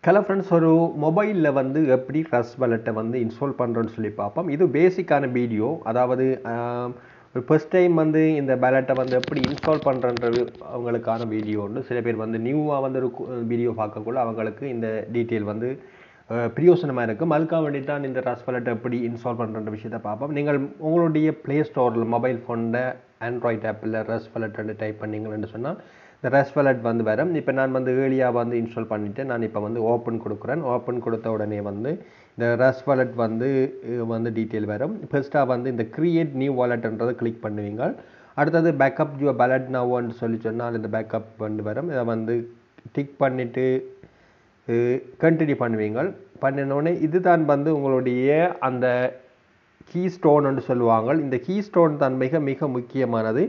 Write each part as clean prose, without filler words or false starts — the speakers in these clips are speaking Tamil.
ஹலோ ஃப்ரெண்ட்ஸ், ஒரு மொபைலில் வந்து எப்படி ரஸ் வாலெட்டை வந்து இன்ஸ்டால் பண்ணுறோன்னு சொல்லி பார்ப்போம். இது பேசிக்கான வீடியோ. அதாவது ஒரு ஃபர்ஸ்ட் டைம் வந்து இந்த வாலெட்டை வந்து எப்படி இன்ஸ்டால் பண்ணுறன்றது அவங்களுக்கான வீடியோன்னு. சில பேர் வந்து நியூவாக வந்து ஒரு வீடியோ பார்க்கக்குள்ள அவங்களுக்கு இந்த டீட்டெயில் வந்து பிரயோசனமாக இருக்கும். அதுக்காக வேண்டி தான் இந்த ரஸ் வாலெட்டை எப்படி இன்ஸ்டால் பண்ணுற விஷயத்தை பார்ப்போம். நீங்கள் உங்களுடைய ப்ளே ஸ்டோரில் மொபைல் ஃபோனில் ஆண்ட்ராய்ட் ஆப்பில் ரஸ் வாலெட் டைப் பண்ணிங்கன்னு சொன்னால் இந்த ரஸ் வாலெட் வந்து வரும். இப்போ நான் வந்து ஏர்லியாக வந்து இன்ஸ்டால் பண்ணிவிட்டு நான் இப்போ வந்து ஓப்பன் கொடுக்குறேன். ஓப்பன் கொடுத்த உடனே வந்து இந்த ரஸ் வாலெட் வந்து டீட்டெயில் வரும். ஃபர்ஸ்ட்டாக வந்து இந்த கிரியேட் நியூ வாலெட்ன்றதை கிளிக் பண்ணுவீங்க. அடுத்தது பேக்கப் யுவர் வாலெட் நவ்ன்னு சொல்லி சொன்னால் இந்த பேக்கப் வந்து வரும். இதை வந்து டிக் பண்ணிவிட்டு கண்டினியூ பண்ணுவீங்க. பண்ணினோடனே இதுதான் வந்து உங்களுடைய அந்த கீ ஸ்டோன்னு சொல்லுவாங்க. இந்த கீ ஸ்டோன் தான் மிக மிக முக்கியமானது.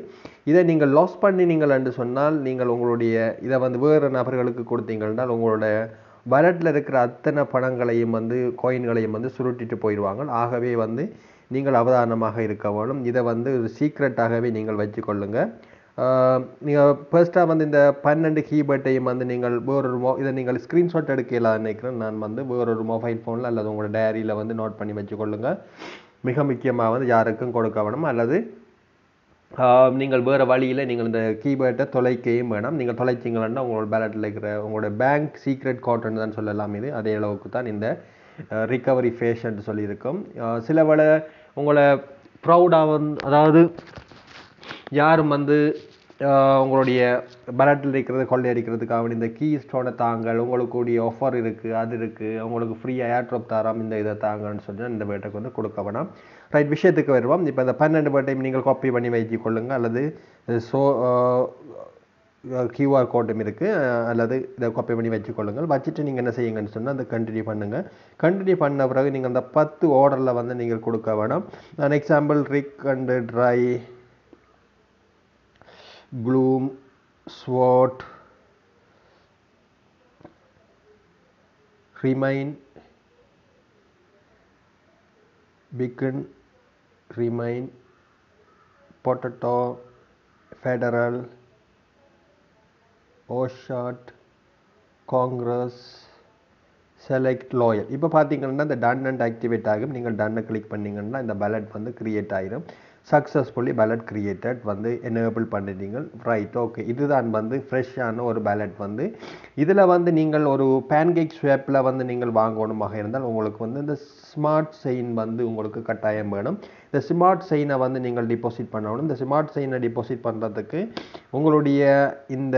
இதை நீங்கள் லாஸ் பண்ணினீங்கள் என்று சொன்னால் நீங்கள் உங்களுடைய இதை வந்து வேறு நபர்களுக்கு கொடுத்தீங்கன்னால் உங்களோட வாலெட்டில் இருக்கிற அத்தனை பணங்களையும் வந்து காயின்களையும் வந்து சுருட்டிட்டு போயிடுவாங்க. ஆகவே வந்து நீங்கள் அவதானமாக இருக்க வேணும். இதை வந்து ஒரு சீக்ரெட்டாகவே நீங்கள் வச்சுக்கொள்ளுங்கள். நீங்கள் ஃபர்ஸ்ட்டாக வந்து இந்த 12 கீபேர்ட்டையும் வந்து நீங்கள் வேறொரு இதை நீங்கள் ஸ்க்ரீன்ஷாட் எடுக்கலாம்னு நினைக்கிறேன். நான் வந்து வேறொரு மொபைல் ஃபோனில் அல்லது உங்களோட டைரியில் வந்து நோட் பண்ணி வச்சுக்கொள்ளுங்கள். மிக முக்கியமாக வந்து யாருக்கும் கொடுக்க வேணும். அல்லது நீங்கள் வேறு வழியில் நீங்கள் இந்த கீபேர்ட்டை தொலைக்கையும் வேணும். நீங்கள் தொலைச்சிங்கன்னா உங்களோட பேலட்டில் இருக்கிற உங்களோட பேங்க் சீக்ரெட் கோட்னு தான் சொல்லலாம். இது அதே அளவுக்கு தான் இந்த ரிகவரி ஃபேஷன்ட்டு சொல்லியிருக்கோம். சில வேளை உங்களை ப்ரௌடாக வந்து அதாவது யாரும் வந்து உங்களுடைய பேலட்டில் இருக்கிறது கொள்ளையடிக்கிறதுக்காக இந்த கீ ஸ்டோனை தாங்கள் உங்களுக்கு கூடிய ஆஃபர் இருக்குது, அது இருக்குது, உங்களுக்கு ஃப்ரீயாக ஏர் ட்ராப் தரோம், இந்த இதை தாங்கன்னு சொல்லி இந்த பேட்டுக்கு வந்து கொடுக்க வேணாம். ரைட், விஷயத்துக்கு வருவோம். இப்போ இந்த 12 பேட்டையும் நீங்கள் காப்பி பண்ணி வைத்துக் கொள்ளுங்கள். அல்லது QR கோடும் இருக்குது, அல்லது இதை காப்பி பண்ணி வச்சுக்கொள்ளுங்கள். வச்சுட்டு நீங்கள் என்ன செய்யுங்கன்னு சொன்னால் அதை கண்டினியூ பண்ணுங்கள். கண்டினியூ பண்ண பிறகு நீங்கள் அந்த 10 ஆர்டரில் வந்து நீங்கள் கொடுக்க வேணாம். நான் example rig and dry, bloom, swat, remain, begin, remain, potato, federal, ஓஷாட், காங்கிரஸ், செலக்ட், லாயல். இப்போ பார்த்தீங்கன்னா இந்த டன் அண்ட் ஆக்டிவேட் ஆகும். நீங்கள் டன்னை கிளிக் பண்ணிங்கன்னா இந்த பேலட் வந்து கிரியேட் ஆகிடும். சக்ஸஸ்ஃபுல்லி பேலட் கிரியேட்டட் வந்து எனேபிள் பண்ணிட்டீங்க. Right, okay. இதுதான் வந்து ஃப்ரெஷ்ஷான ஒரு பேலட் வந்து. இதில் வந்து நீங்கள் ஒரு பேன்கேக் ஸ்வாப்பில் வந்து நீங்கள் வாங்கணுமாக இருந்தால் உங்களுக்கு வந்து இந்த ஸ்மார்ட் செயின் வந்து உங்களுக்கு கட்டாயம் வேணும். இந்த ஸ்மார்ட் செயினை வந்து நீங்கள் டிபாசிட் பண்ணணும். இந்த ஸ்மார்ட் செயினை டிபாசிட் பண்ணுறதுக்கு உங்களுடைய இந்த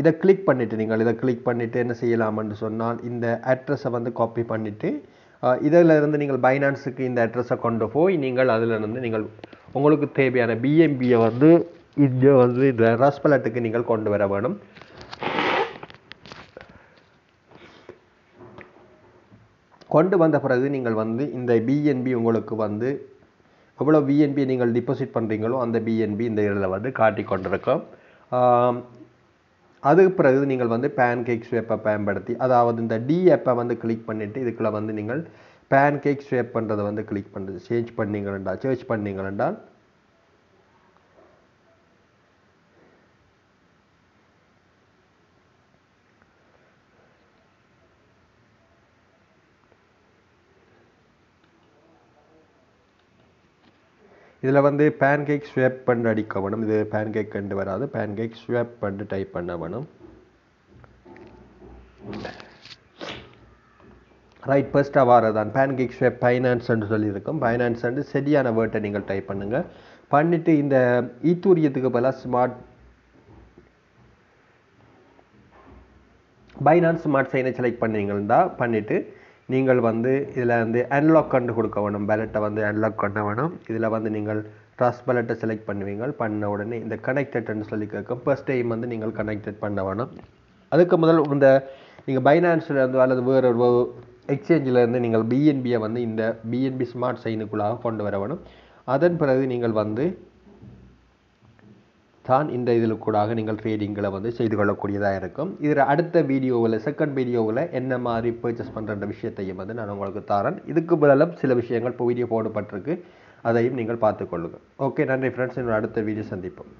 இதை கிளிக் பண்ணிவிட்டு நீங்கள் இதை கிளிக் பண்ணிவிட்டு என்ன செய்யலாம்னு சொன்னால் இந்த அட்ரஸை வந்து காப்பி பண்ணிவிட்டு இதில் இருந்து நீங்கள் பைனான்ஸுக்கு இந்த அட்ரஸை கொண்டு போய் நீங்கள் அதிலிருந்து நீங்கள் உங்களுக்கு தேவையான பிஎம்பியை வந்து இங்கே வந்து இந்த ரஸ் வாலெட்டுக்கு நீங்கள் கொண்டு வர வேணும். கொண்டு வந்த பிறகு நீங்கள் வந்து இந்த பிஎன்பி உங்களுக்கு வந்து எவ்வளோ பிஎன்பி நீங்கள் டிபாசிட் பண்ணுறீங்களோ அந்த பிஎன்பி இந்த இதில் வந்து காட்டி கொண்டிருக்கோம். அதுக்கு பிறகு நீங்கள் வந்து பேன்கேக் ஸ்வேப்பை பயன்படுத்தி, அதாவது இந்த டி ஆப்பை வந்து கிளிக் பண்ணிவிட்டு இதுக்குள்ளே வந்து நீங்கள் பேன்கேக் ஸ்வேப் பண்ணுறதை வந்து கிளிக் பண்ணுறது சர்ச் பண்ணிங்களா இதில் வந்து பேன்கேக் ஸ்வேப் பண்ணி அடிக்க வேணும். இது பேன்கேக் கண்டு வராது, பேன்கேக் ஸ்வேப் பண்ணி டைப் பண்ண வேணும். ரைட், ஃபர்ஸ்ட்டாக வரதான் பேன்கேக் ஸ்வேப் ஃபைனான்ஸ்ன்னு சொல்லியிருக்கோம். ஃபைனான்ஸ் சரியான வேர்ட்டை நீங்கள் டைப் பண்ணுங்கள். பண்ணிவிட்டு இந்த ஈத்தூரியத்துக்கு பதிலாக பைனான்ஸ் ஸ்மார்ட் செயினை செலக்ட் பண்ணீங்கன்னா பண்ணிவிட்டு நீங்கள் வந்து இதில் வந்து அன்லாக் கண்டு கொடுக்க வேணும். பேலட்டை வந்து அன்லாக் பண்ண வேணும். இதில் வந்து நீங்கள் ட்ரஸ்ட் பேலட்டை செலக்ட் பண்ணுவீங்க. பண்ண உடனே இந்த கனெக்டட்னு சொல்லி கேட்கும். ஃபர்ஸ்ட் டைம் வந்து நீங்கள் கனெக்டட் பண்ண வேணும். அதுக்கு முதல் இந்த நீங்கள் பைனான்ஸில் இருந்து அல்லது வேறு ஒரு எக்ஸ்சேஞ்சில் இருந்து நீங்கள் பிஎன்பியை வந்து இந்த பிஎன்பி ஸ்மார்ட் செயினுக்குள்ளாக கொண்டு வர வேணும். அதன் பிறகு நீங்கள் வந்து தான் இந்த இதில் கூடாக நீங்கள் ட்ரேடிங்களை வந்து செய்து கொள்ளக்கூடியதாக இருக்கும். இதில் அடுத்த வீடியோவில் செகண்ட் வீடியோவில் என்ன மாதிரி பர்ச்சேஸ் பண்ணுற விஷயத்தையும் வந்து நான் உங்களுக்கு தரேன். இதுக்கு பதிலாக சில விஷயங்கள் இப்போ வீடியோ போடப்பட்டிருக்கு, அதையும் நீங்கள் பார்த்துக்கொள்ளுங்கள். ஓகே, நன்றி ஃப்ரெண்ட்ஸ். இன்னொரு அடுத்த வீடியோ சந்திப்போம்.